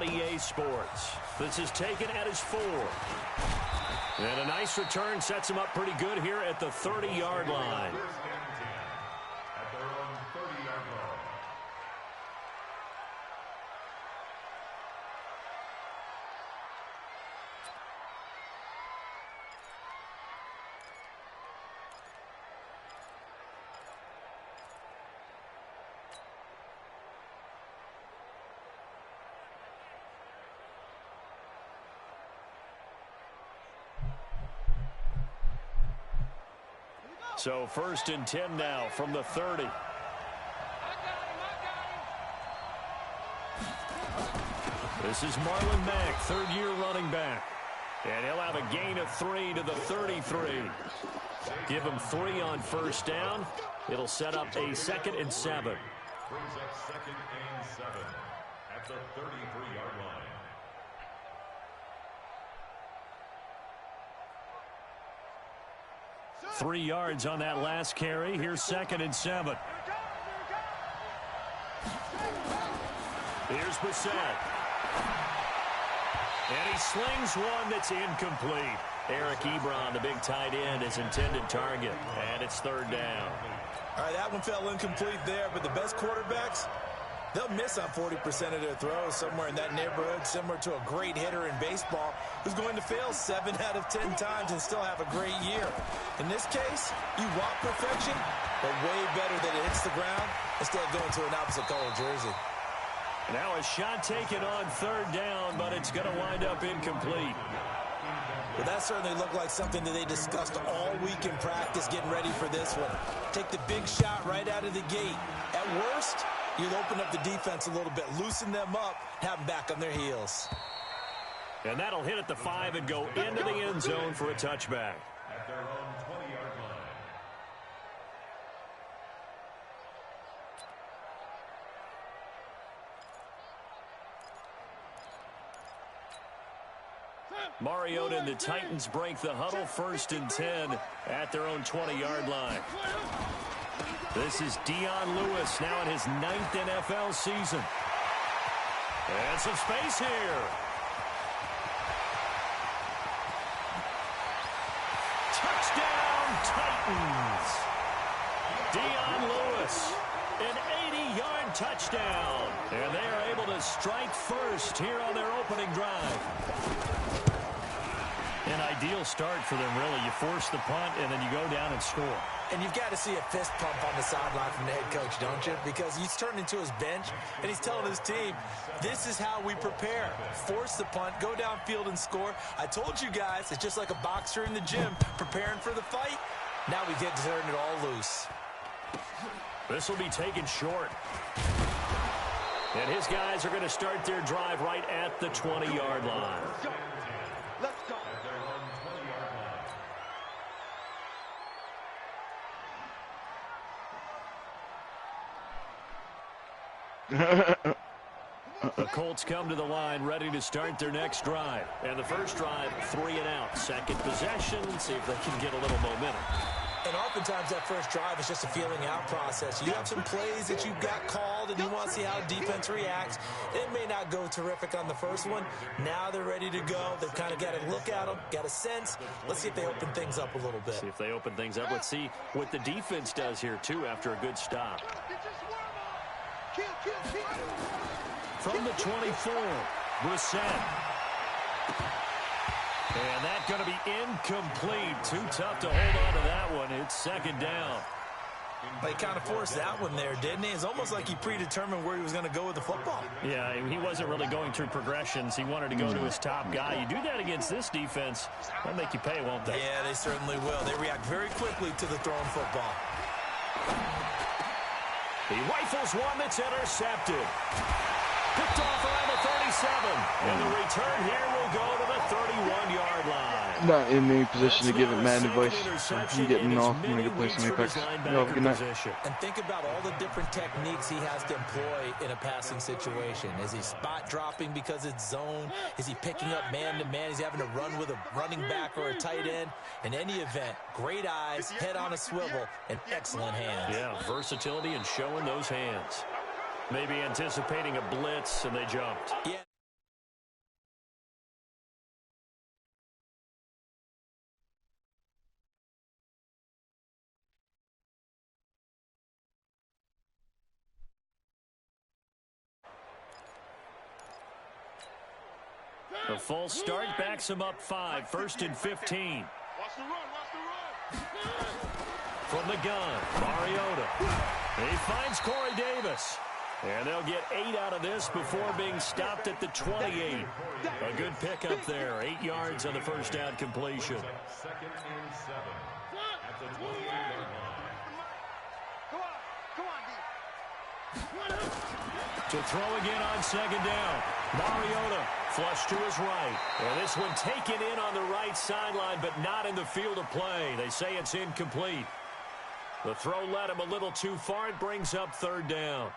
on EA Sports. This is taken at his 4. And a nice return sets him up pretty good here at the 30-yard line. So 1st and 10 now from the 30. This is Marlon Mack, 3rd-year running back. And he'll have a gain of 3 to the 33. Give him 3 on 1st down. It'll set up a 2nd and 7. Brings up 2nd and 7 at the 33-yard line. 3 yards on that last carry. Here's 2nd and 7. Here's Bissett. And he slings one that's incomplete. Eric Ebron, the big tight end, his intended target. And it's 3rd down. All right, that one fell incomplete there, but the best quarterbacks, they'll miss on 40% of their throws, somewhere in that neighborhood, similar to a great hitter in baseball who's going to fail 7 out of 10 times and still have a great year. In this case, you want perfection, but way better that it hits the ground instead of going to an opposite color jersey. Now a shot taken on 3rd down, but it's going to wind up incomplete. Well, that certainly looked like something that they discussed all week in practice getting ready for this one. Take the big shot right out of the gate. At worst, you'll open up the defense a little bit, loosen them up, have them back on their heels. And that'll hit at the 5 and go into the end zone for a touchback. At their own 20-yard line. Mariota and the Titans break the huddle, 1st and 10 at their own 20-yard line. This is Dion Lewis now in his 9th NFL season. And some space here. Touchdown, Titans. Dion Lewis, an 80-yard touchdown. And they are able to strike first here on their opening drive. An ideal start for them, really. You force the punt, and then you go down and score. And you've got to see a fist pump on the sideline from the head coach, don't you? Because he's turned into his bench, and he's telling his team, this is how we prepare. Force the punt, go downfield and score. I told you guys, it's just like a boxer in the gym preparing for the fight. Now we get to turn it all loose. This will be taken short. And his guys are going to start their drive right at the 20-yard line. Let's go. At their own 20-yard line. The Colts come to the line ready to start their next drive. And the first drive, 3 and out. 2nd possession, see if they can get a little momentum. And oftentimes that first drive is just a feeling out process. You have some plays that you've got called and you want to see how defense reacts. It may not go terrific on the first one. Now they're ready to go. They've kind of got to look at them, got a sense. Let's see if they open things up a little bit. See if they open things up. Let's see what the defense does here, too, after a good stop. From the 24, Brissett. And that's going to be incomplete. Too tough to hold on to that one. It's 2nd down. They kind of forced that one there, didn't he? It's almost like he predetermined where he was going to go with the football. Yeah, he wasn't really going through progressions. He wanted to go to his top guy. You do that against this defense, they'll make you pay, won't they? Yeah, they certainly will. They react very quickly to the thrown football. He rifles one that's intercepted. Picked off around the 37. And the return here will go to the 31-yard line. Not in any position to give it mad advice. I'm getting off. I'm going to go play some Apex. Have a good night. And think about all the different techniques he has to employ in a passing situation. Is he spot dropping because it's zone? Is he picking up man-to-man? Is he having to run with a running back or a tight end? In any event, great eyes, head on a swivel, and excellent hands. Yeah, versatility and showing those hands. Maybe anticipating a blitz, and they jumped. Yeah. The false start backs him up 5, 1st and 15. Watch the run. From the gun, Mariota. He finds Corey Davis. And they'll get 8 out of this before being stopped at the 28. A good pickup there. 8 yards on the first down completion. 2nd and 7 at the 28-yard line. Come on, D. To throw again on 2nd down. Mariota flush to his right. And this one taken in on the right sideline, but not in the field of play. They say it's incomplete. The throw led him a little too far. It brings up 3rd down.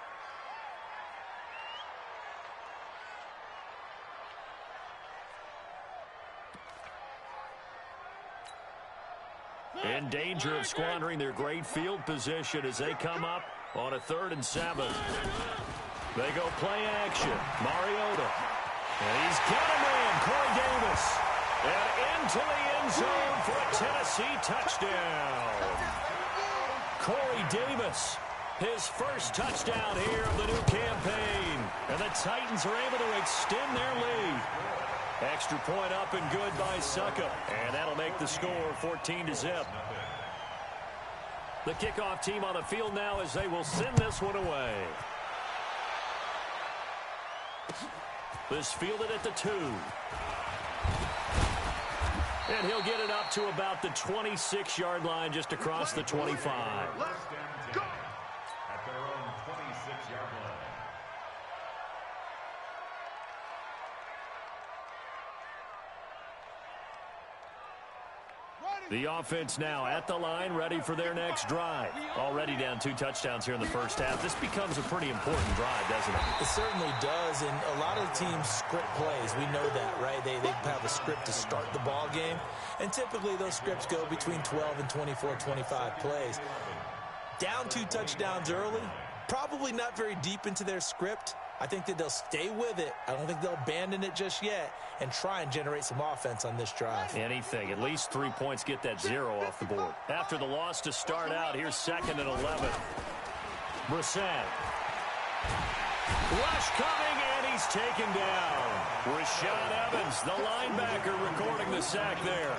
In danger of squandering their great field position as they come up on a 3rd and 7. They go play action. Mariota. And he's got a man, Corey Davis. And into the end zone for a Tennessee touchdown. Corey Davis, his first touchdown here of the new campaign. And the Titans are able to extend their lead. Extra point up and good by Suckup. And that'll make the score 14-0. The kickoff team on the field now as they will send this one away. This fielded at the 2. And he'll get it up to about the 26-yard line just across the 25. At their own 26-yard line. The offense now at the line, ready for their next drive. Already down 2 touchdowns here in the first half. This becomes a pretty important drive, doesn't it? It certainly does, and a lot of the teams script plays. We know that, right? They have a script to start the ball game, and typically those scripts go between 12 and 24, 25 plays. Down 2 touchdowns early, probably not very deep into their script. I think that they'll stay with it. I don't think they'll abandon it just yet and try and generate some offense on this drive. Anything. At least 3 points get that 0 off the board. After the loss to start out, here's 2nd and 11. Brissett. Rush coming, and he's taken down. Rashaan Evans, the linebacker, recording the sack there.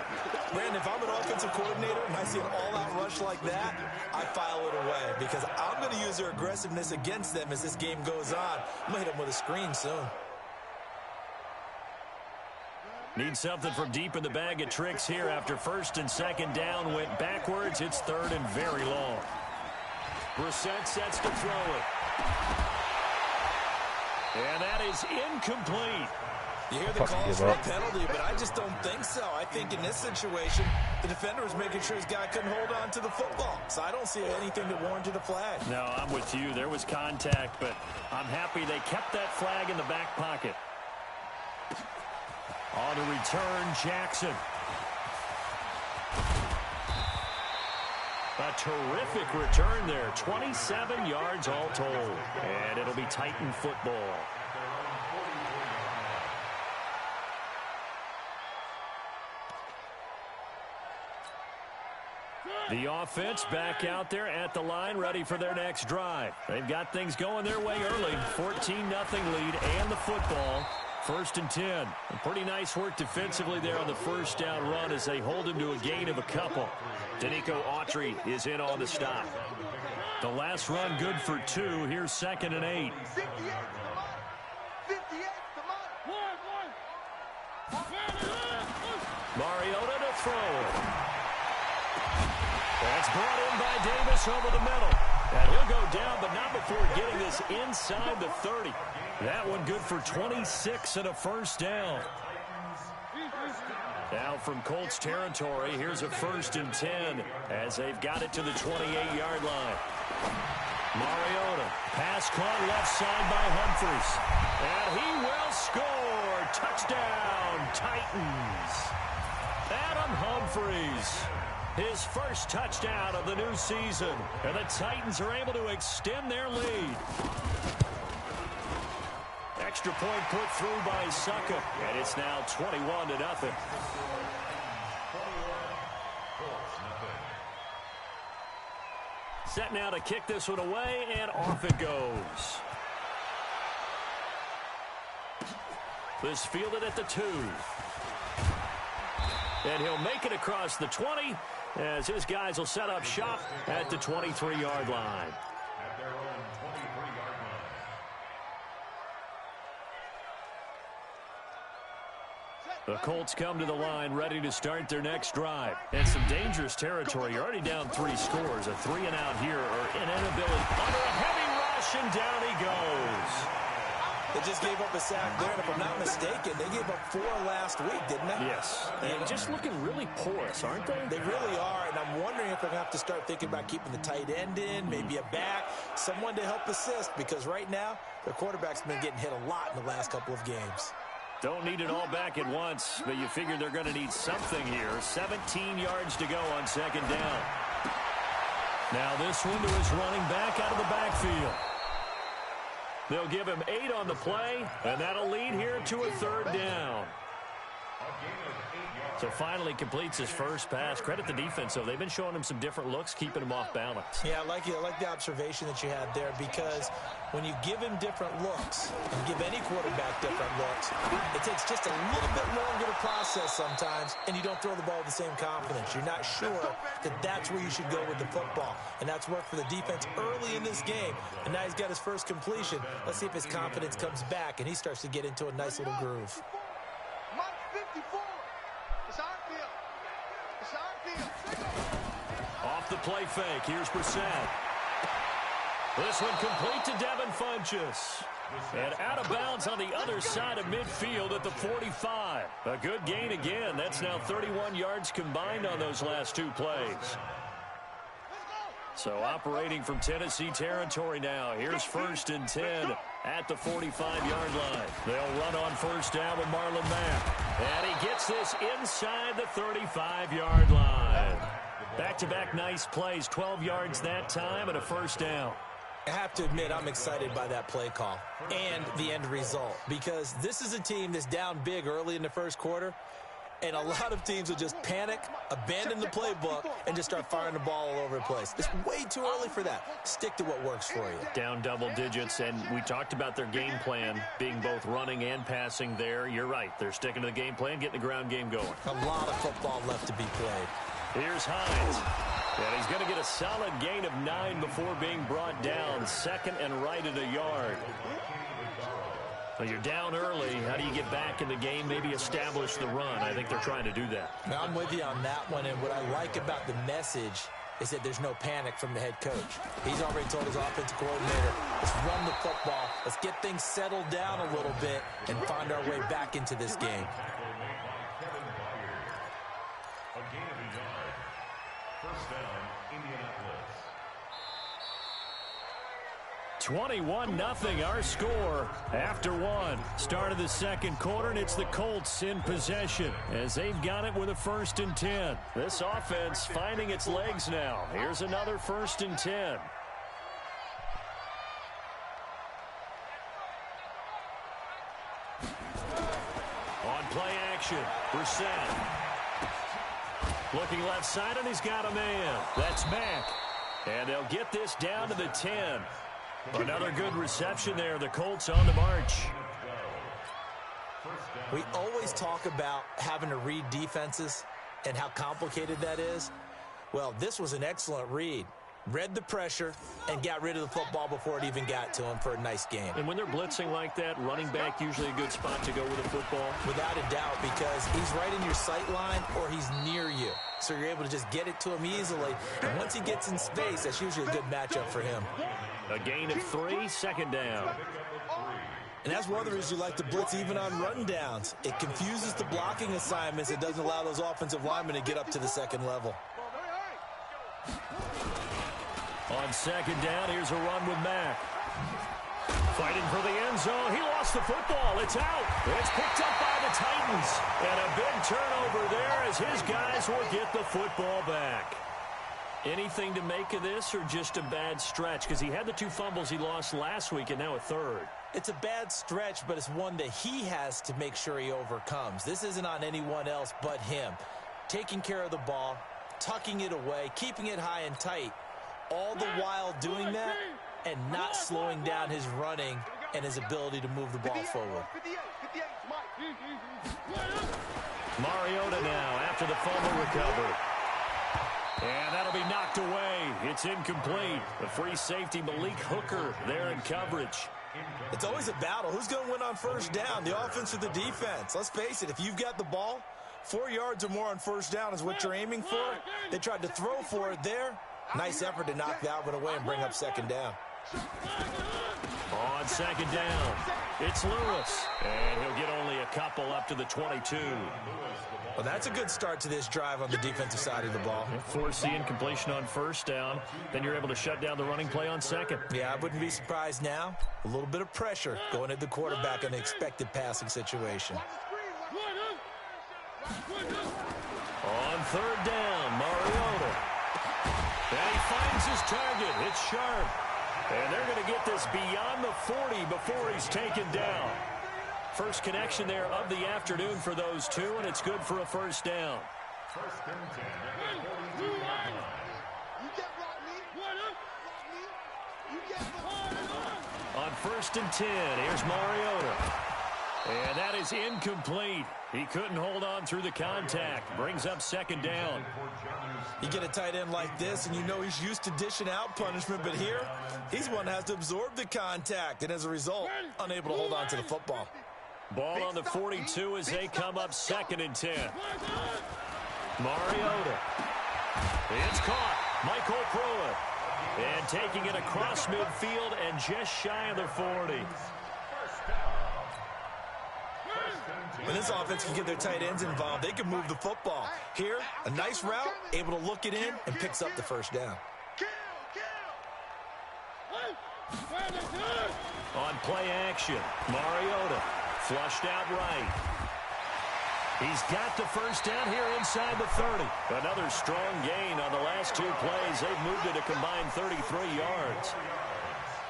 Brandon, if I'm an offensive coordinator and I see an all-out rush like that, I file it away because I'm going to use their aggressiveness against them as this game goes on. I'm going to hit them with a screen soon. Need something from deep in the bag of tricks here after 1st and 2nd down went backwards. It's 3rd and very long. Brissett sets to throw it. And that is incomplete. You hear the calls for a penalty, but I just don't think so. I think in this situation, the defender was making sure his guy couldn't hold on to the football. So I don't see anything that warranted a flag. No, I'm with you. There was contact, but I'm happy they kept that flag in the back pocket. On the return, Jackson. A terrific return there. 27 yards all told. And it'll be Titan football. The offense back out there at the line, ready for their next drive. They've got things going their way early. 14-0 lead and the football. 1st and 10. And pretty nice work defensively there on the first down run as they hold him to a gain of a couple. Danico Autry is in on the stop. The last run good for 2. Here's 2nd and 8. 58, come on. Mariota to throw it. That's brought in by Davis over the middle. And he'll go down, but not before getting this inside the 30. That one good for 26 and a first down. Now from Colts territory, here's a 1st and 10 as they've got it to the 28-yard line. Mariota, pass caught left side by Humphries. And he will score. Touchdown, Titans. Adam Humphries. His first touchdown of the new season. And the Titans are able to extend their lead. Extra point put through by Suckup. And it's now 21-0. Set now to kick this one away, and off it goes. This fielded at the 2. And he'll make it across the 20 as his guys will set up shop at the 23-yard line. At their own 23-yard line. The Colts come to the line ready to start their next drive. And some dangerous territory. You're already down 3 scores. A 3-and-out here or an inability. Under a heavy rush, and down he goes. They just gave up a sack there, and if I'm not mistaken, they gave up 4 last week, didn't they? Yes. And just looking really porous, aren't they? They really are, and I'm wondering if they're going to have to start thinking about keeping the tight end in, maybe a back, someone to help assist, because right now, their quarterback's been getting hit a lot in the last couple of games. Don't need it all back at once, but you figure they're going to need something here. 17 yards to go on second down. Now this one to his running back out of the backfield. They'll give him 8 on the play, and that'll lead here to a 3rd down. So finally completes his first pass. Credit the defense, though. They've been showing him some different looks, keeping him off balance. Yeah, I like the observation that you had there, because when you give him different looks and give any quarterback different looks, it takes just a little bit longer to process sometimes, and you don't throw the ball with the same confidence. You're not sure that that's where you should go with the football, and that's worked for the defense early in this game, and now he's got his first completion. Let's see if his confidence comes back, and he starts to get into a nice little groove. Off the play fake, here's Brissett. This one complete to Devin Funchess. And out of bounds on the other side of midfield at the 45. A good gain again. That's now 31 yards combined on those last 2 plays. So operating from Tennessee territory now. Here's 1st and 10 at the 45-yard line. They'll run on 1st down with Marlon Mack. And he gets this inside the 35-yard line. Back-to-back nice plays, 12 yards that time and a 1st down. I have to admit, I'm excited by that play call and the end result, because this is a team that's down big early in the first quarter, and a lot of teams will just panic, abandon the playbook, and just start firing the ball all over the place. It's way too early for that. Stick to what works for you. Down double digits, and we talked about their game plan being both running and passing there. You're right. They're sticking to the game plan, getting the ground game going. A lot of football left to be played. Here's Hines. And he's going to get a solid gain of 9 before being brought down. 2nd and right at a yard. So you're down early. How do you get back in the game? Maybe establish the run. I think they're trying to do that. Now, I'm with you on that one, and what I like about the message is that there's no panic from the head coach. He's already told his offensive coordinator, let's run the football, let's get things settled down a little bit, and find our way back into this game. A gain of a yard. 1st down, Indianapolis. 21-0 our score after 1. Start of the 2nd quarter, and it's the Colts in possession as they've got it with a 1st and 10. This offense finding its legs now. Here's another 1st and 10. On play action, Brissett. Looking left side, and he's got a man. That's Mack. And they'll get this down to the 10. Another good reception there. The Colts on the march. We always talk about having to read defenses and how complicated that is. Well, this was an excellent read. Read the pressure and got rid of the football before it even got to him for a nice game. And when they're blitzing like that, running back usually a good spot to go with the football. Without a doubt, because he's right in your sight line or he's near you. So you're able to just get it to him easily. And once he gets in space, that's usually a good matchup for him. A gain of 3, 2nd down. And that's one of the reasons you like to blitz even on rundowns. It confuses the blocking assignments. It doesn't allow those offensive linemen to get up to the 2nd level. On 2nd down, here's a run with Mack. Fighting for the end zone. He lost the football. It's out. It's picked up by the Titans. And a big turnover there as his guys will get the football back. Anything to make of this or just a bad stretch? Because he had the 2 fumbles he lost last week and now a 3rd. It's a bad stretch, but it's one that he has to make sure he overcomes. This isn't on anyone else but him. Taking care of the ball, tucking it away, keeping it high and tight, all the while doing that and not slowing down his running and his ability to move the ball forward. 58, Mike. Mariota now after the fumble recovery. And that'll be knocked away. It's incomplete. The free safety, Malik Hooker, there in coverage. It's always a battle. Who's going to win on first down, the offense or the defense? Let's face it, if you've got the ball, 4 yards or more on first down is what you're aiming for. They tried to throw for it there. Nice effort to knock that one away and bring up second down. On second down, it's Lewis. And he'll get only a couple up to the 22. Well, that's a good start to this drive on the defensive side of the ball. Force the incompletion on first down. Then you're able to shut down the running play on second. Yeah, I wouldn't be surprised now. A little bit of pressure going at the quarterback in the expected passing situation. On third down, Mariota. And he finds his target. It's sharp. And they're going to get this beyond the 40 before he's taken down. First connection there of the afternoon for those two, and it's good for a first down. First and 10. On first and 10, here's Mariota. And that is incomplete. He couldn't hold on through the contact. Brings up second down. You get a tight end like this, and you know he's used to dishing out punishment, but here, he's one that has to absorb the contact, and as a result, unable to hold on to the football. Ball on the 42 as they come up second and 10. Mariota. It's caught. Michael Pruitt. And taking it across midfield and just shy of the 40. When this offense can get their tight ends involved, they can move the football. Here, a nice route, able to look it in, and picks up the first down. On play action, Mariota flushed out right. He's got the first down here inside the 30. Another strong gain on the last two plays. They've moved it a combined 33 yards.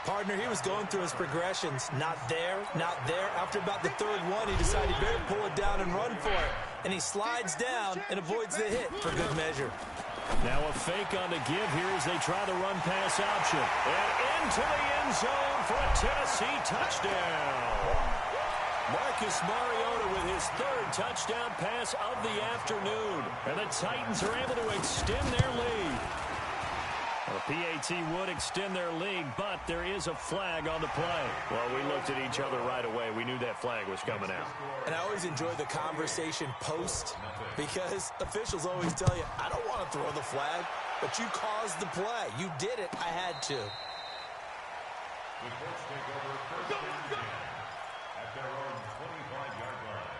Partner, he was going through his progressions. Not there, not there. After about the third one, he decided he better pull it down and run for it. And he slides down and avoids the hit for good measure. Now a fake on the give here as they try the run-pass option. And into the end zone for a Tennessee touchdown. Marcus Mariota with his third touchdown pass of the afternoon. And the Titans are able to extend their lead. The PAT would extend their lead, but there is a flag on the play. Well, we looked at each other right away. We knew that flag was coming out. And I always enjoy the conversation post because officials always tell you, I don't want to throw the flag, but you caused the play. You did it. I had to. The Colts take over first and 10 at their own 25-yard line.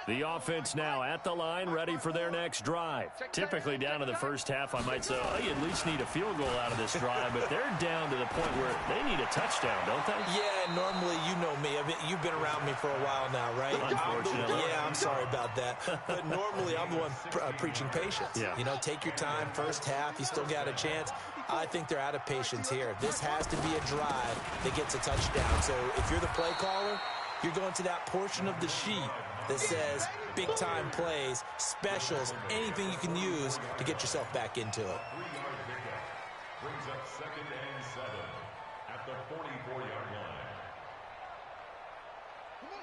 The offense now at the line, ready for their next drive. Typically down in the first half, I might say, oh, you at least need a field goal out of this drive, but they're down to the point where they need a touchdown, don't they? Yeah, normally, you know me. You've been around me for a while now, right? Unfortunately. I'm sorry about that. But normally, I'm the one preaching patience. Yeah. You know, take your time. First half, you still got a chance. I think they're out of patience here. This has to be a drive that gets a touchdown. So if you're the play caller, you're going to that portion of the sheet that says big-time plays, specials, anything you can use to get yourself back into it. 3-yard pickup brings up second and 7 at the 44-yard line.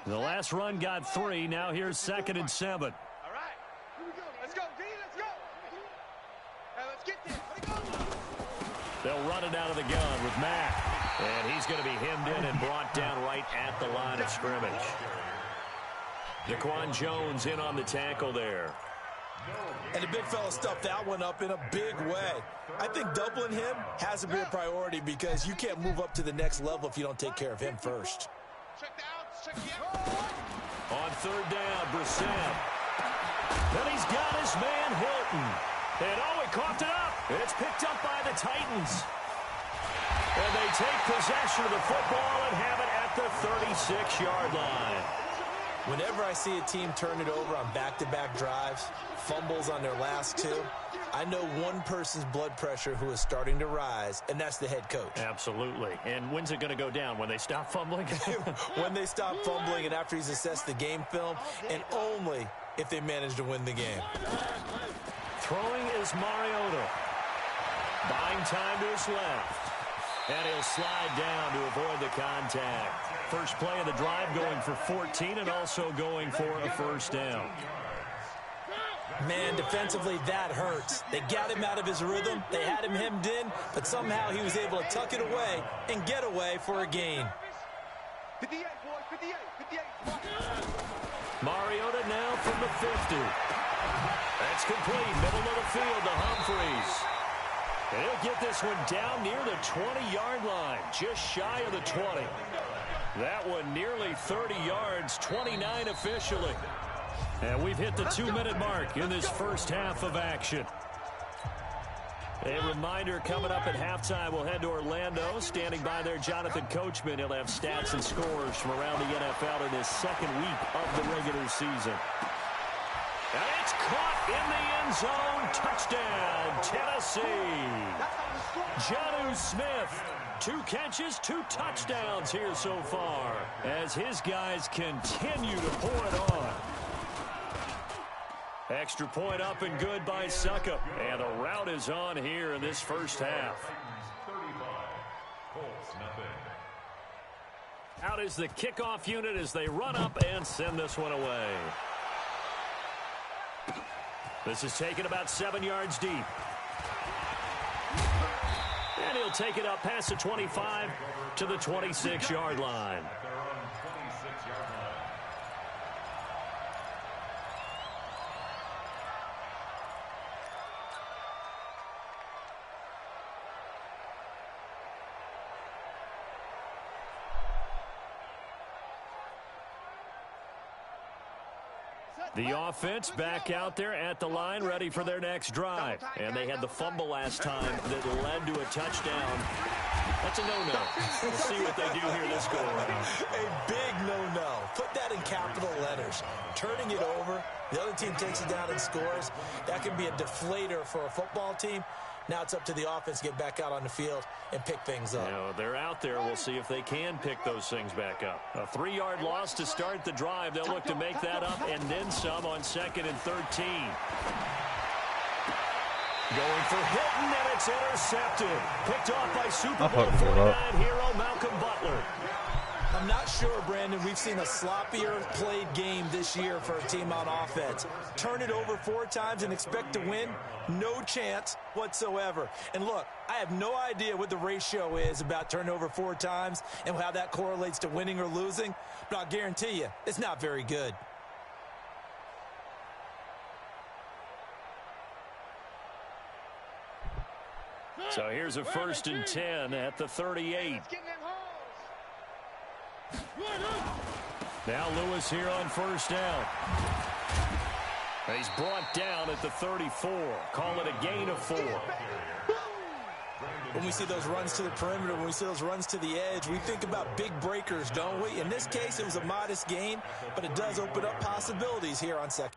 The last run got 3. Now here's second and 7. All right. Here we go. Let's go, D. Let's go. Hey, let's get there. Let's go. They'll run it out of the gun with Mack. And he's going to be hemmed in and brought down right at the line of scrimmage. Daquan Jones in on the tackle there. And the big fella stuffed that one up in a big way. I think doubling him has to be a priority because you can't move up to the next level if you don't take care of him first. Check the outs. Check the outs. On third down, Brissett. Then he's got his man Hilton. And he coughed it up. It's picked up by the Titans. And they take possession of the football and have it at the 36-yard line. Whenever I see a team turn it over on back-to-back drives, fumbles on their last two, I know one person's blood pressure who is starting to rise, and that's the head coach. Absolutely. And when's it going to go down? When they stop fumbling? When they stop fumbling and after he's assessed the game film, and only if they manage to win the game. Throwing is Mariota. Buying time to his left. And he'll slide down to avoid the contact. First play of the drive going for 14 and also going for a first down. Man, defensively, that hurts. They got him out of his rhythm. They had him hemmed in, but somehow he was able to tuck it away and get away for a gain. 58, boys, 58, 58. Mariota now from the 50. That's complete. Middle of the field to Humphreys. And he'll get this one down near the 20-yard line, just shy of the 20. That one nearly 30 yards, 29 officially. And we've hit the 2-minute mark in this first half of action. A reminder, coming up at halftime, we'll head to Orlando. Standing by there, Jonathan Coachman. He'll have stats and scores from around the NFL in his second week of the regular season. And it's caught in the end zone. Touchdown, Tennessee. Jonnu Smith, 2 catches, 2 touchdowns here so far as his guys continue to pour it on. Extra point up and good by Suckup. And the route is on here in this first half. 35. Colts, nothing. Out is the kickoff unit as they run up and send this one away. This is taken about 7 yards deep. And he'll take it up past the 25 to the 26-yard line. Their own 26-yard line. The offense back out there at the line, ready for their next drive. And they had the fumble last time that led to a touchdown. That's a no-no. We'll see what they do here this go-around. A big no-no. Put that in capital letters. Turning it over, the other team takes it down and scores. That can be a deflator for a football team. Now it's up to the offense to get back out on the field and pick things up. You know, they're out there. We'll see if they can pick those things back up. A 3-yard loss to start the drive. They'll look to make that up and then some on 2nd and 13. Going for Hilton, and it's intercepted. Picked off by Super Bowl 49 hero Malcolm Butler. I'm not sure, Brandon, we've seen a sloppier played game this year for a team on offense. Turn it over 4 times and expect to win? No chance whatsoever. And look, I have no idea what the ratio is about turning over 4 times and how that correlates to winning or losing, but I'll guarantee you, it's not very good. So here's a 1st and 10 at the 38. Now Lewis here on 1st down. He's brought down at the 34. Call it a gain of 4. When we see those runs to the perimeter, when we see those runs to the edge, we think about big breakers, don't we? In this case, it was a modest gain, but it does open up possibilities here on 2nd.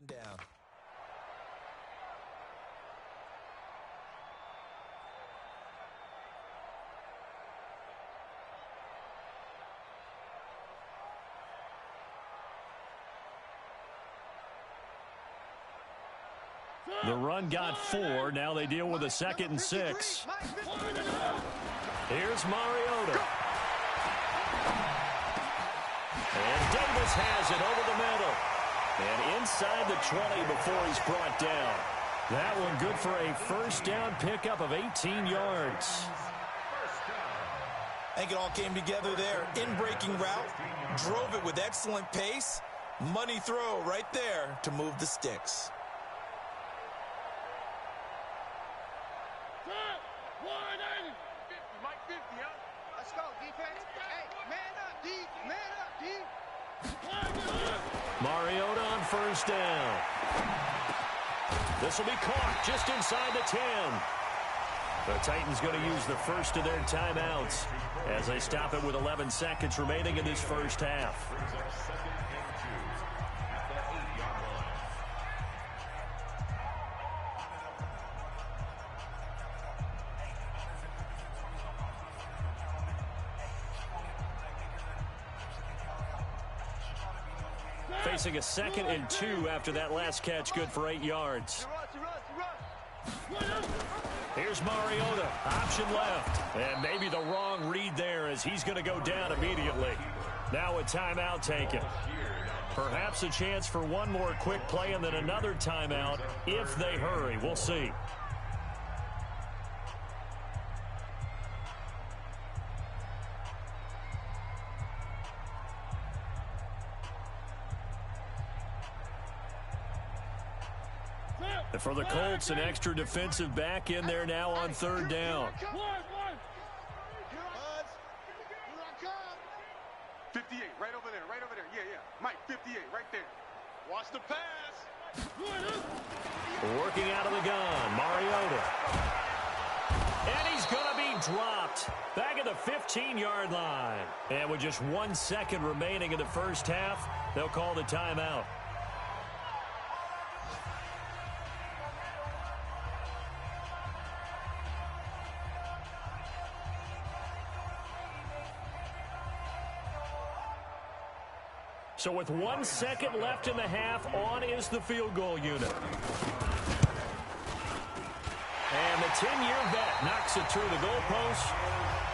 second down. The run got 4. Now they deal with a 2nd and 6. Here's Mariota. And Davis has it over the middle. And inside the 20 before he's brought down. That one good for a first down pickup of 18 yards. I think it all came together there. In-breaking route. Drove it with excellent pace. Money throw right there to move the sticks. Let's go, defense. Hey, man up, D. Man up, D. Mariota on first down. This will be caught just inside the 10. The Titans going to use the first of their timeouts as they stop it with 11 seconds remaining in this first half. Facing a 2nd and 2 after that last catch, good for 8 yards. Here's Mariota, option left. And maybe the wrong read there as he's going to go down immediately. Now a timeout taken. Perhaps a chance for one more quick play and then another timeout if they hurry. We'll see. And for the Colts, an extra defensive back in there now on third down. 58, right over there, right over there. Yeah. Mike, 58, right there. Watch the pass. Working out of the gun, Mariota. And he's going to be dropped back at the 15-yard line. And with just 1 second remaining in the first half, they'll call the timeout. So with 1 second left in the half, on is the field goal unit. And the 10-year vet knocks it through the goalpost.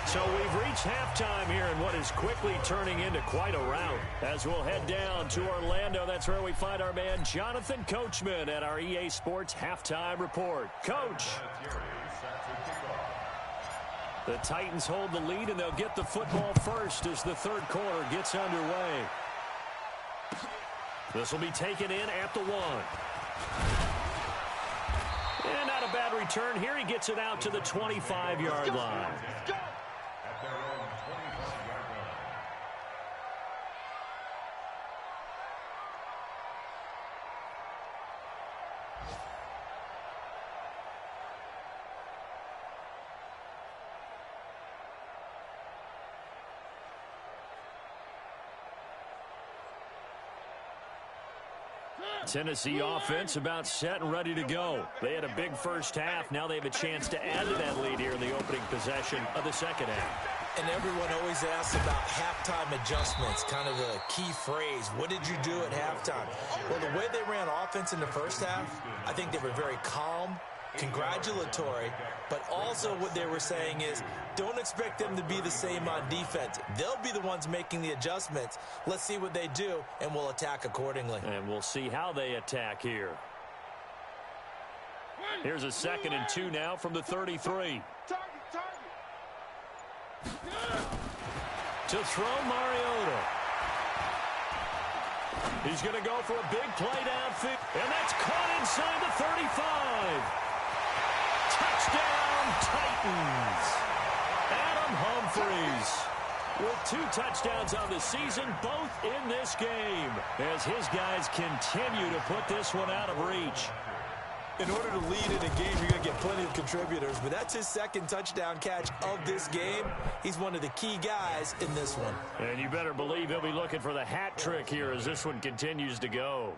So we've reached halftime here in what is quickly turning into quite a rout. As we'll head down to Orlando, that's where we find our man Jonathan Coachman at our EA Sports Halftime Report. Coach. The Titans hold the lead, and they'll get the football first as the third quarter gets underway. This will be taken in at the 1. And not a bad return here. He gets it out to the 25-yard line. At their own 25-yard line. Tennessee offense about set and ready to go. They had a big first half. Now they have a chance to add to that lead here in the opening possession of the second half. And everyone always asks about halftime adjustments, kind of the key phrase. What did you do at halftime? Well, the way they ran offense in the first half, I think they were very calm, congratulatory, but also what they were saying is don't expect them to be the same on defense. They'll be the ones making the adjustments. Let's see what they do, and we'll attack accordingly. And we'll see how they attack here. Here's a 2nd and 2 now from the 33. To throw Mariota. He's going to go for a big play downfield. And that's caught inside the 35. Touchdown, Titans. Adam Humphries with 2 touchdowns on the season, both in this game, as his guys continue to put this one out of reach. In order to lead in a game, you're going to get plenty of contributors, but that's his 2nd touchdown catch of this game. He's one of the key guys in this one. And you better believe he'll be looking for the hat trick here as this one continues to go.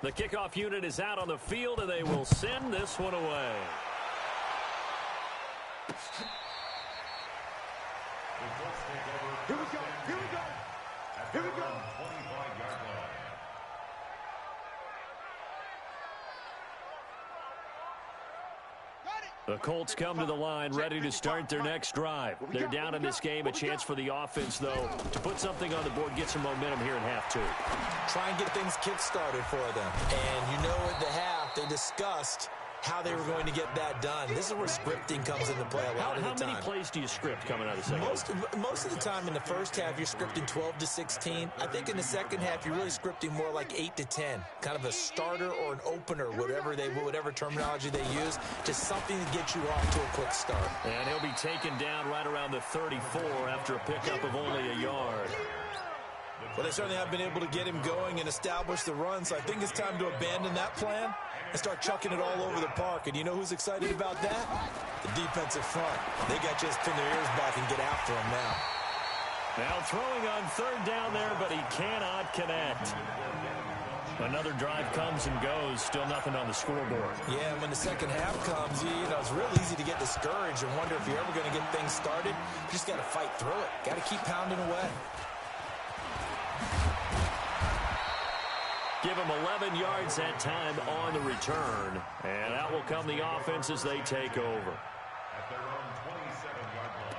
The kickoff unit is out on the field, and they will send this one away. Here we go. Here we go. Here we go. 25-yard line. The Colts come to the line ready to start their next drive. They're down in this game. A chance for the offense, though, to put something on the board, get some momentum here in half two. Try and get things kick-started for them. And you know at the half, they discussed how they were going to get that done. This is where scripting comes into play a lot of the time. How many plays do you script coming out of the second? Most of the time in the first half, you're scripting 12 to 16. I think in the second half, you're really scripting more like 8 to 10. Kind of a starter or an opener, whatever terminology they use, just something to get you off to a quick start. And he'll be taken down right around the 34 after a pickup of only a yard. Well, they certainly have been able to get him going and establish the run, so I think it's time to abandon that plan and start chucking it all over the park. And you know who's excited about that? The defensive front. They got just pin their ears back and get after him now. Now throwing on third down there, but he cannot connect. Another drive comes and goes, still nothing on the scoreboard. Yeah, and when the second half comes, you know, it's real easy to get discouraged and wonder if you're ever going to get things started. You just got to fight through it. Got to keep pounding away. Give them 11 yards that time on the return. And out will come the offense as they take over. At their own 27-yard line.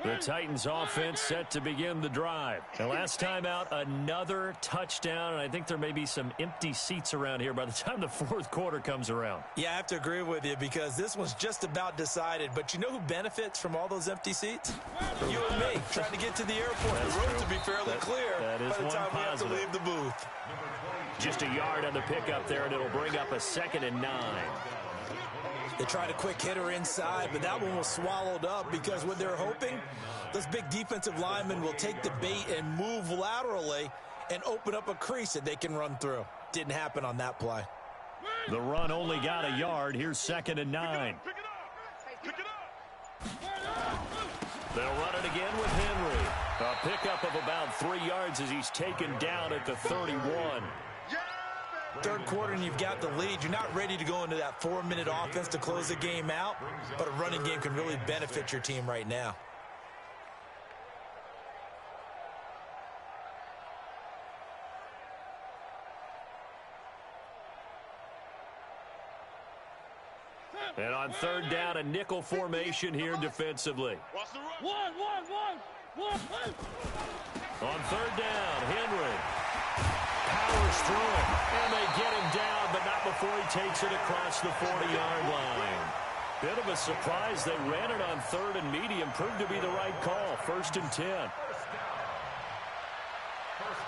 The Titans offense set to begin the drive. And last time out, another touchdown. And I think there may be some empty seats around here by the time the fourth quarter comes around. Yeah, I have to agree with you because this one's just about decided. But you know who benefits from all those empty seats? You and me, trying to get to the airport. That's the road true. to be fairly clear that is by the one time we have to positive. leave the booth. Just a yard on the pickup there, and it'll bring up a 2nd and 9. They tried a quick hitter inside, but that one was swallowed up because what they're hoping, those big defensive linemen will take the bait and move laterally and open up a crease that they can run through. Didn't happen on that play. The run only got a yard. Here's 2nd and 9. They'll run it again with Henry. A pickup of about 3 yards as he's taken down at the 31. Third quarter and you've got the lead. You're not ready to go into that 4-minute offense to close the game out, but a running game can really benefit your team right now. And on third down, a nickel formation here defensively. One. On third down, Henry powers through it, and they get him down, but not before he takes it across the 40-yard line. Bit of a surprise. They ran it on third and medium. Proved to be the right call. 1st and 10. First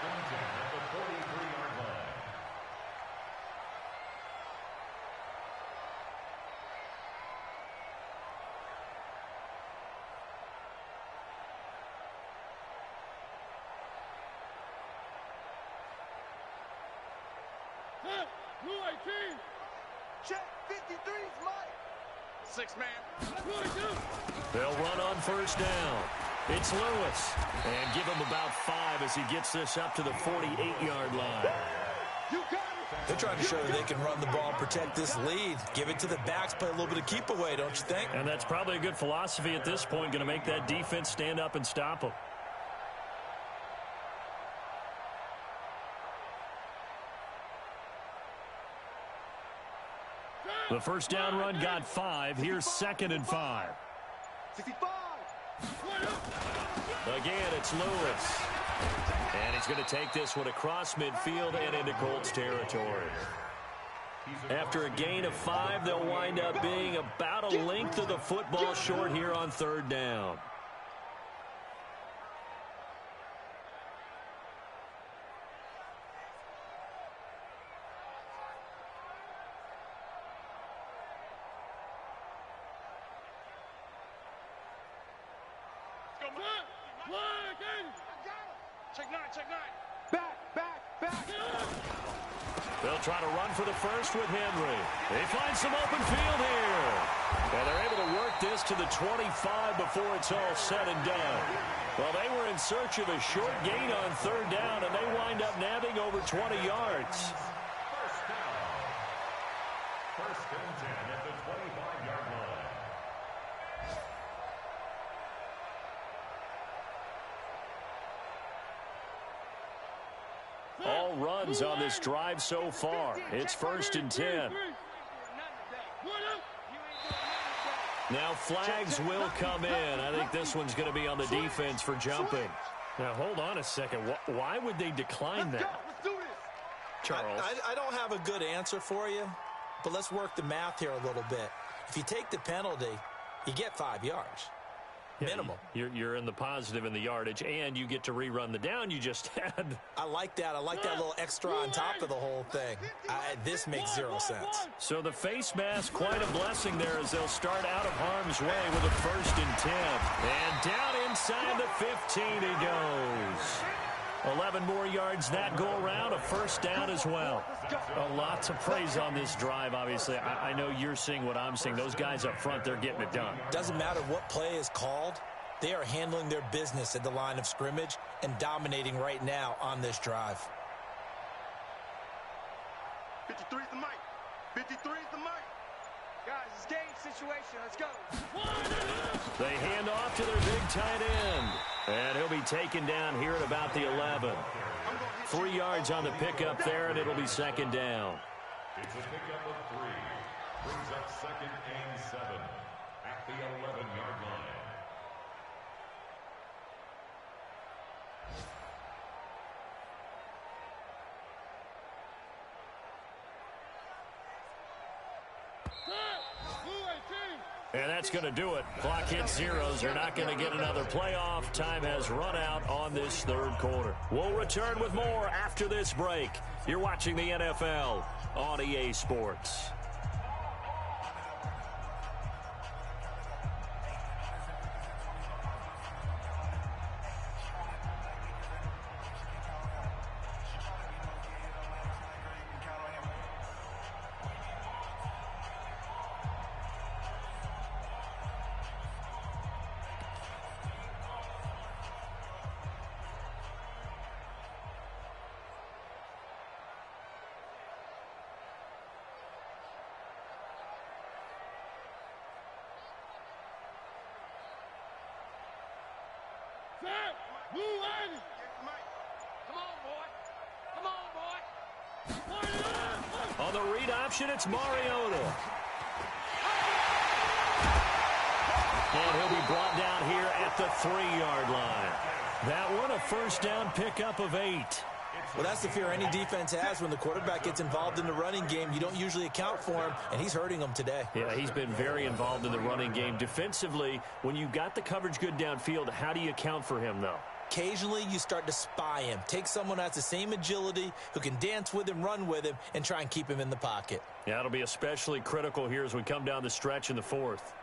and 10 at the 43-yard line. Check 53's Mike. 6-man. They'll run on first down. It's Lewis. And give him about 5 as he gets this up to the 48-yard line. You got it. They're trying to show that they can run the ball, protect this lead. Give it to the backs, play a little bit of keep away, don't you think? And that's probably a good philosophy at this point, going to make that defense stand up and stop them. The first down run got 5. Here's 2nd and 5. 65. Again, it's Lewis. And he's going to take this one across midfield and into Colts territory. After a gain of 5, they'll wind up being about a length of the football short here on third down. Check 9. Back. They'll try to run for the first with Henry. They find some open field here. And they're able to work this to the 25 before it's all said and done. Well, they were in search of a short gain on third down, and they wind up nabbing over 20 yards. First down. First and 10 at the 25-yard line. All runs on this drive so far. It's first and 10. Now flags will come in. I think this one's going to be on the defense for jumping. Now hold on a second. Why would they decline that? Charles. I don't have a good answer for you, but let's work the math here a little bit. If you take the penalty, you get 5 yards. Minimum. You're in the positive in the yardage, and you get to rerun the down you just had. I like that. I like that little extra on top of the whole thing. This makes 0 sense. So the face mask, quite a blessing there as they'll start out of harm's way with a first and 10. And down inside the 15 he goes. 11 more yards that go around, a first down as well. A lot to praise on this drive, obviously. I know you're seeing what I'm seeing. Those guys up front, they're getting it done. Doesn't matter what play is called. They are handling their business at the line of scrimmage and dominating right now on this drive. 53 is the mic. 53 is the mic. Guys, it's game situation. Let's go. They hand off to their big tight end. And he'll be taken down here at about the 11. 3 yards on the pickup there, and it'll be second down. It's a pickup of 3. Brings up second and 7 at the 11-yard line. And that's going to do it. Clock hits zeros. They're not going to get another playoff. Time has run out on this third quarter. We'll return with more after this break. You're watching the NFL on EA Sports. On the read option, it's Mariota. And he'll be brought down here at the 3-yard line. That one, a first down pickup of 8. Well, that's the fear any defense has when the quarterback gets involved in the running game. You don't usually account for him, and he's hurting them today. Yeah, he's been very involved in the running game. Defensively, when you've got the coverage good downfield, how do you account for him, though? Occasionally, you start to spy him. Take someone who has the same agility, who can dance with him, run with him, and try and keep him in the pocket. Yeah, it'll be especially critical here as we come down the stretch in the fourth.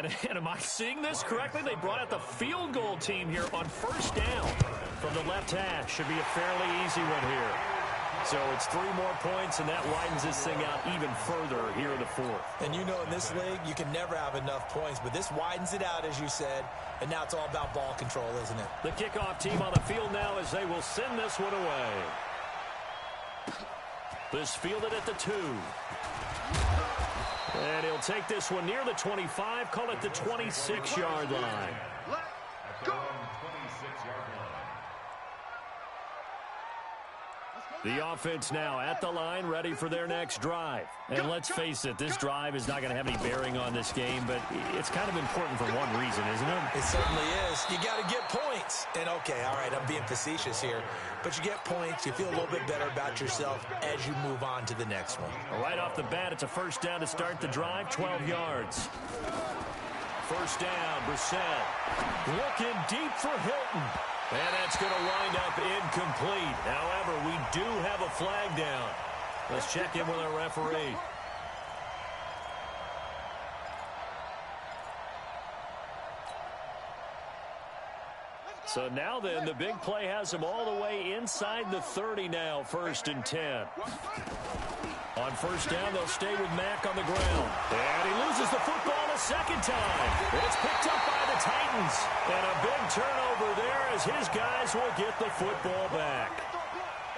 And am I seeing this correctly? They brought out the field goal team here on first down from the left hash. Should be a fairly easy one here. So it's 3 more points, and that widens this thing out even further here in the fourth. And you know in this league, you can never have enough points, but this widens it out, as you said, and now it's all about ball control, isn't it? The kickoff team on the field now as they will send this one away. This fielded at the 2. And he'll take this one near the 25, call it the 26-yard line. At the 26-yard line. The offense now at the line, ready for their next drive. And let's face it, this drive is not going to have any bearing on this game, but it's kind of important for one reason, isn't it? It certainly is. You got to get points. And, okay, all right, I'm being facetious here, but you get points, you feel a little bit better about yourself as you move on to the next one. Right off the bat, it's a first down to start the drive, 12 yards. First down, Brissett looking deep for Hilton. And that's going to wind up incomplete. However, we do have a flag down. Let's check in with our referee. So now then, the big play has him all the way inside the 30 now, 1st and 10. On first down, they'll stay with Mack on the ground. And he loses the football a second time. It's picked up by the Titans. And a big turnover there as his guys will get the football back.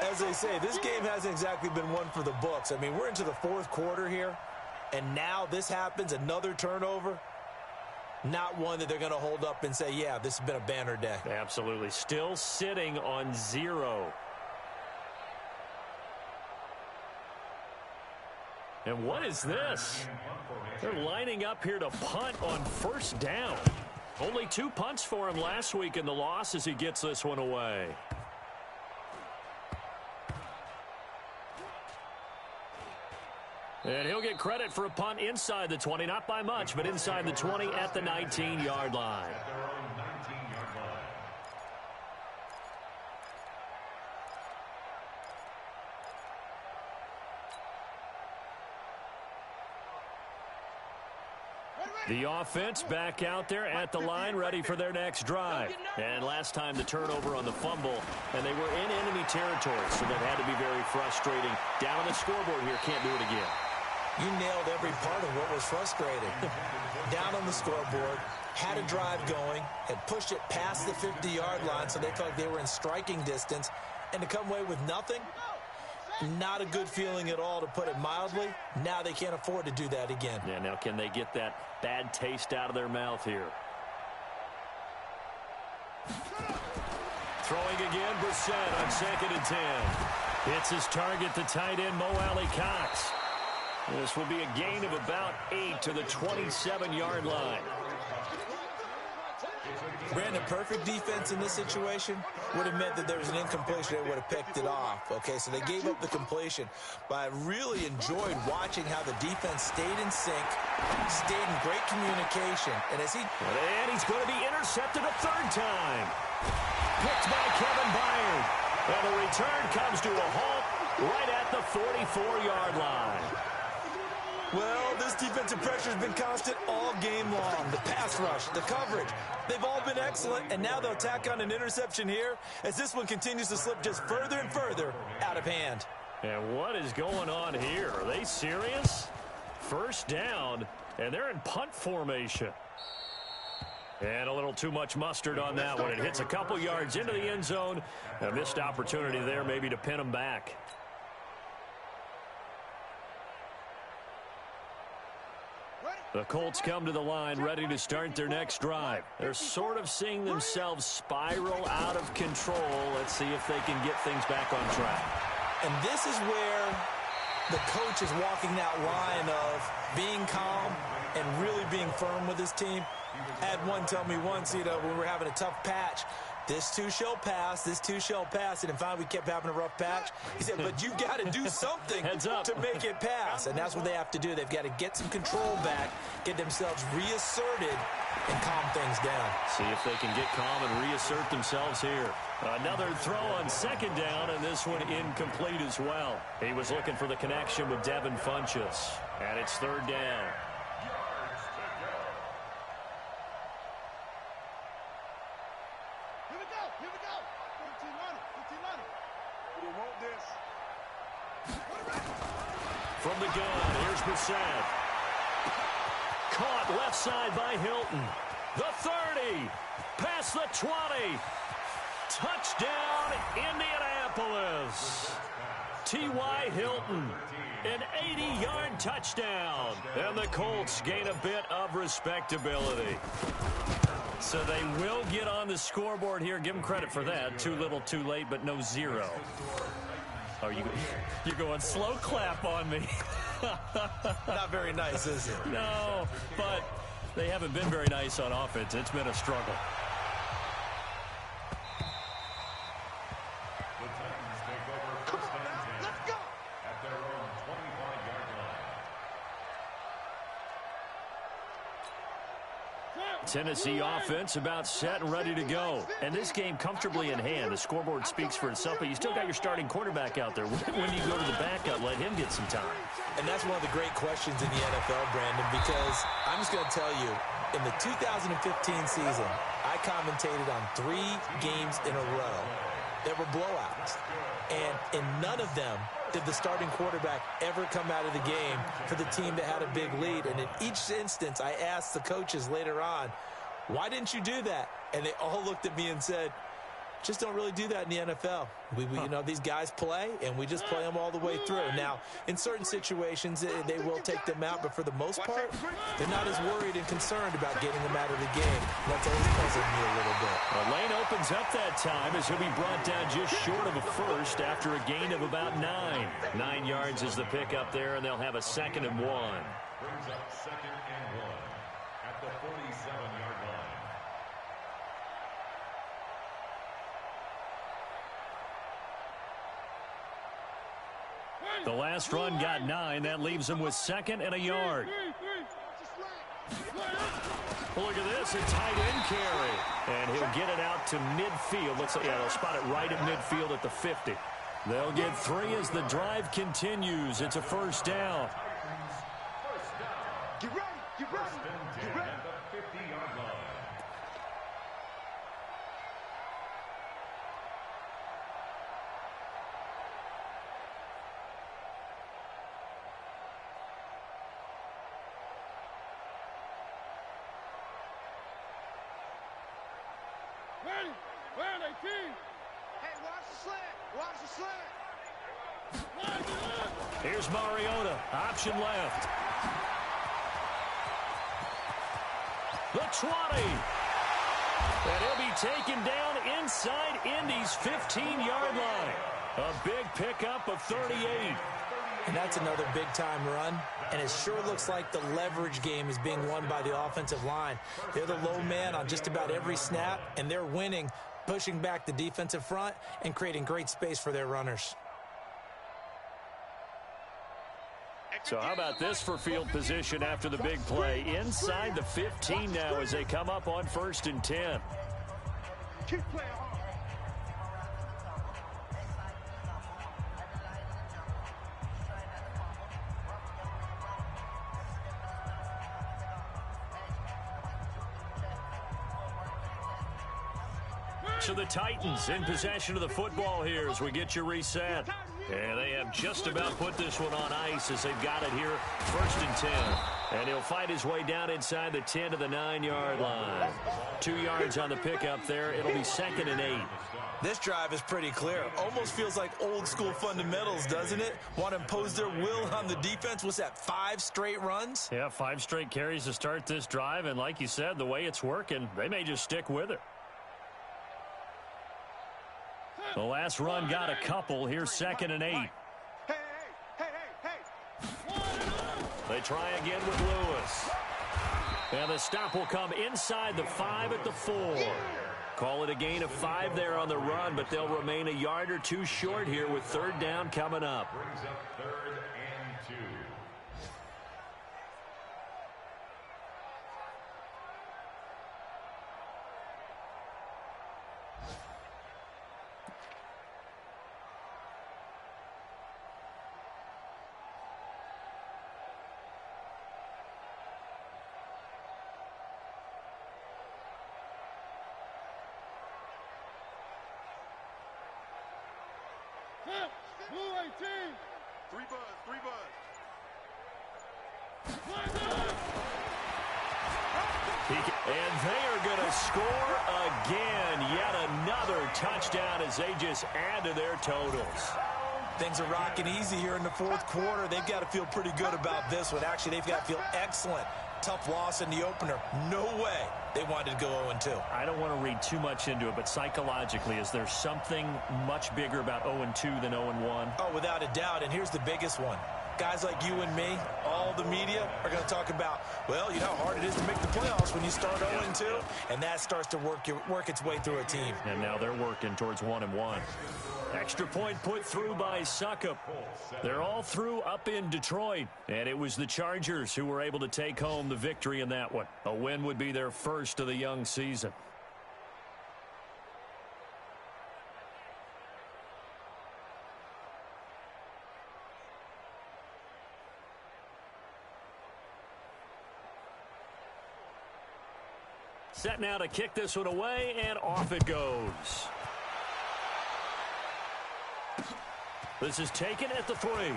As they say, this game hasn't exactly been one for the books. I mean, we're into the 4th quarter here, and now this happens, another turnover. Not one that they're going to hold up and say, yeah, this has been a banner day. Absolutely. Still sitting on 0. And what is this? They're lining up here to punt on first down. Only 2 punts for him last week in the loss as he gets this one away. And he'll get credit for a punt inside the 20, not by much, but inside the 20 at the 19-yard line. The offense back out there at the line, ready for their next drive. And last time the turnover on the fumble, and they were in enemy territory, so that had to be very frustrating. Down on the scoreboard here, can't do it again. You nailed every part of what was frustrating. Down on the scoreboard, had a drive going, had pushed it past the 50-yard line so they felt like they were in striking distance, and to come away with nothing, not a good feeling at all, to put it mildly. Now they can't afford to do that again. Yeah, now can they get that bad taste out of their mouth here? Throwing again, Brissett on 2nd and 10. Hits his target, the tight end, Mo Alley Cox. This will be a gain of about 8 to the 27-yard line. Brandon, perfect defense in this situation would have meant that there was an incompletion. They would have picked it off. Okay, so they gave up the completion. But I really enjoyed watching how the defense stayed in sync, stayed in great communication. And he's going to be intercepted a 3rd time. Picked by Kevin Byard. And the return comes to a halt right at the 44-yard line. Well, this defensive pressure has been constant all game long. The pass rush, the coverage, they've all been excellent, and now they'll tack on an interception here as this one continues to slip just further and further out of hand. And what is going on here? Are they serious? First down, and they're in punt formation. And a little too much mustard on that one. It hits a couple yards into the end zone. A missed opportunity there maybe to pin them back. The Colts come to the line ready to start their next drive. They're sort of seeing themselves spiral out of control. Let's see if they can get things back on track. And this is where the coach is walking that line of being calm and really being firm with his team. I had one tell me once, when we were having a tough patch, this too shall pass, this too shall pass. And finally we kept having a rough patch. He said, but you've got to do something to make it pass. And that's what they have to do. They've got to get some control back, get themselves reasserted, and calm things down. See if they can get calm and reassert themselves here. Another throw on 2nd down, and this one incomplete as well. He was looking for the connection with Devin Funchess. And it's 3rd down. From the gun, here's Brissett. Caught left side by Hilton. The 30. Past the 20. Touchdown, Indianapolis. T.Y. Hilton. An 80-yard touchdown. And the Colts gain a bit of respectability. So they will get on the scoreboard here. Give them credit for that. Too little, too late, but no 0. Oh, you're going slow clap on me. Not very nice, is it? No, but they haven't been very nice on offense. It's been a struggle. The Titans take over 1st and 10 at their own 25-yard line. Tennessee offense about set and ready to go. And this game comfortably in hand. The scoreboard speaks for itself, but you still got your starting quarterback out there. When do you go to the backup? Let him get some time. And that's one of the great questions in the NFL, Brandon, because I'm just going to tell you, in the 2015 season, I commentated on 3 games in a row that were blowouts. And in none of them did the starting quarterback ever come out of the game for the team that had a big lead. And in each instance, I asked the coaches later on, why didn't you do that? And they all looked at me and said, just don't really do that in the NFL. You know, these guys play, and we just play them all the way through. Now, in certain situations, they will take them out, but for the most part, they're not as worried and concerned about getting them out of the game. That's always puzzled me a little bit. The lane opens up that time as he'll be brought down just short of a first after a gain of about 9. 9 yards is the pickup there, and they'll have a 2nd and 1. Brings up 2nd and 1 at the 47-yard line. The last run got 9. That leaves him with 2nd and a yard. Well, look at this, a tight end carry. And he'll get it out to midfield. Looks like, yeah, they'll spot it right at midfield at the 50. They'll get 3 as the drive continues. It's a first down. Get ready, get ready, get ready. At the 50-yard line. Hey, watch the slant, watch the slant. Here's Mariota, option left. The 20. And he'll be taken down inside Indy's 15-yard line. A big pickup of 38. And that's another big-time run. And it sure looks like the leverage game is being won by the offensive line. They're the low man on just about every snap, and they're winning, pushing back the defensive front and creating great space for their runners. So how about this for field position after the big play? Inside the 15 now as they come up on 1st and 10. Keep playing hard. So the Titans in possession of the football here as we get you reset. And they have just about put this one on ice as they've got it here, 1st and 10. And he'll fight his way down inside the 10 to the 9-yard line. 2 yards on the pickup there. It'll be 2nd and 8. This drive is pretty clear. Almost feels like old-school fundamentals, doesn't it? Want to impose their will on the defense. What's that, 5 straight runs? Yeah, 5 straight carries to start this drive. And like you said, the way it's working, they may just stick with it. The last run got a couple. Here's 2nd and 8. Hey, hey, hey, hey. They try again with Lewis. And the stop will come inside the 5 at the 4. Call it a gain of 5 there on the run, but they'll remain a yard or 2 short here with 3rd down coming up. Brings up 3rd and 2. Blue 18. 3 buzz, 3 buzz. And they are going to score again. Yet another touchdown as they just add to their totals. Things are rocking easy here in the 4th quarter. They've got to feel pretty good about this one. Actually, they've got to feel excellent. Tough loss in the opener. No way they wanted to go 0-2. I don't want to read too much into it, but psychologically, is there something much bigger about 0-2 than 0-1? Oh, without a doubt. And here's the biggest one. Guys like you and me, all the media are going to talk about, well, you know how hard it is to make the playoffs when you start 0-2, and that starts to work its way through a team. And now they're working towards 1-1. Extra point put through by Suckup. They're all through up in Detroit, and it was the Chargers who were able to take home the victory in that one. A win would be their first of the young season. Set now to kick this one away, and off it goes. This is taken at the 3. And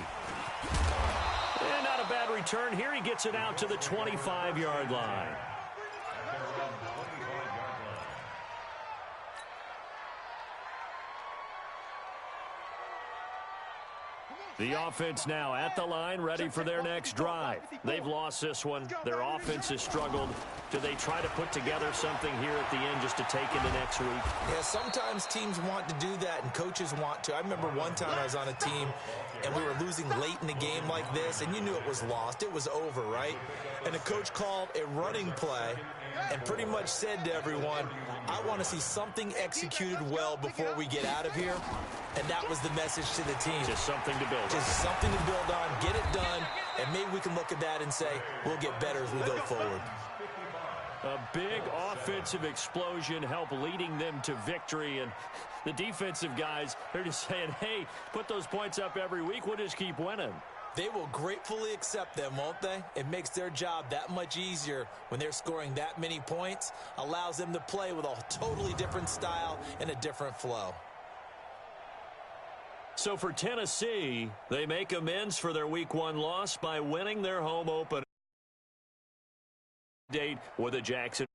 not a bad return here. He gets it out to the 25-yard line. The offense now at the line, ready for their next drive. They've lost this one. Their offense has struggled. Do they try to put together something here at the end just to take into next week? Yeah, sometimes teams want to do that and coaches want to. I remember one time I was on a team and we were losing late in the game like this, and you knew it was lost. It was over, right? And the coach called a running play and pretty much said to everyone, I want to see something executed well before we get out of here. And that was the message to the team. Just something to build on. Just something to build on, get it done, and maybe we can look at that and say, we'll get better as we go forward. A big offensive explosion helped leading them to victory, and the defensive guys, they're just saying, hey, put those points up every week, we'll just keep winning. They will gratefully accept them, won't they? It makes their job that much easier when they're scoring that many points, allows them to play with a totally different style and a different flow. So for Tennessee, they make amends for their Week 1 loss by winning their home opener date with a Jackson.